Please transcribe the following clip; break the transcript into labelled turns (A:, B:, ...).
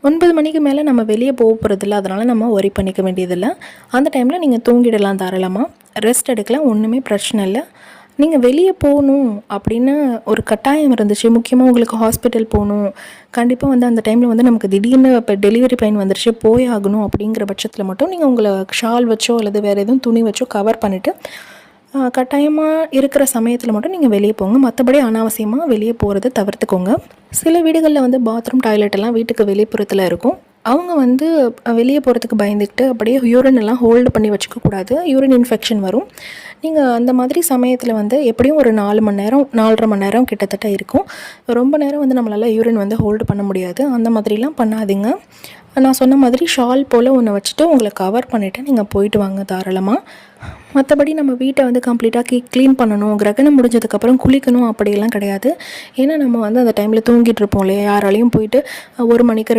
A: 9 மணிக்கு மேலே நம்ம வெளியே போக போகிறதில்ல, அதனால் நம்ம ஒரி பண்ணிக்க வேண்டியதில்லை. அந்த டைமில் நீங்கள் தூங்கிடலாம் தாராளமாக. ரெஸ்ட் எடுக்கலாம், ஒன்றுமே பிரச்சனை இல்லை. நீங்கள் வெளியே போகணும் அப்படின்னு ஒரு கட்டாயம் இருந்துச்சு, முக்கியமாக உங்களுக்கு ஹாஸ்பிட்டல் போகணும், கண்டிப்பாக வந்து அந்த டைமில் வந்து நமக்கு திடீர்னு இப்போ டெலிவரி பெயின் வந்துருச்சு போய் ஆகணும் அப்படிங்கிற பட்சத்தில் மட்டும் நீங்கள் உங்களை ஷால் வச்சோ அல்லது வேறு எதுவும் துணி வச்சோ கவர் பண்ணிவிட்டு கட்டாயமாக இருக்கிற சமயத்தில் மட்டும் நீங்கள் வெளியே போங்க. மற்றபடி அனாவசியமாக வெளியே போகிறத தவிர்த்துக்கோங்க. சில வீடுகளில் வந்து பாத்ரூம் டாய்லெட் எல்லாம் வீட்டுக்கு வெளிப்புறத்தில் இருக்கும். அவங்க வந்து வெளியே போகிறதுக்கு பயந்துக்கிட்டு அப்படியே யூரின் எல்லாம் ஹோல்டு பண்ணி வச்சுக்கக்கூடாது, யூரின் இன்ஃபெக்ஷன் வரும். நீங்கள் அந்த மாதிரி சமயத்தில் வந்து எப்படியும் ஒரு 4 மணி நேரம் 4.5 மணி நேரம் கிட்டத்தட்ட இருக்கும். ரொம்ப நேரம் வந்து நம்மளால் யூரின் வந்து ஹோல்டு பண்ண முடியாது. அந்த மாதிரிலாம் பண்ணாதீங்க. நான் சொன்ன மாதிரி ஷால் போல் ஒன்று வச்சுட்டு உங்களை கவர் பண்ணிவிட்டு நீங்கள் போயிட்டு வாங்க தாராளமாக. மற்றபடி நம்ம வீட்டை வந்து கம்ப்ளீட்டாக க்ளீன் பண்ணணும், கிரகணம் முடிஞ்சதுக்கப்புறம் குளிக்கணும் அப்படியெல்லாம் கிடையாது. ஏன்னா நம்ம வந்து அந்த டைமில் தூங்கிட்டு இருப்போம் இல்லையா, யாராலையும் போயிட்டு 1 மணிக்கு 2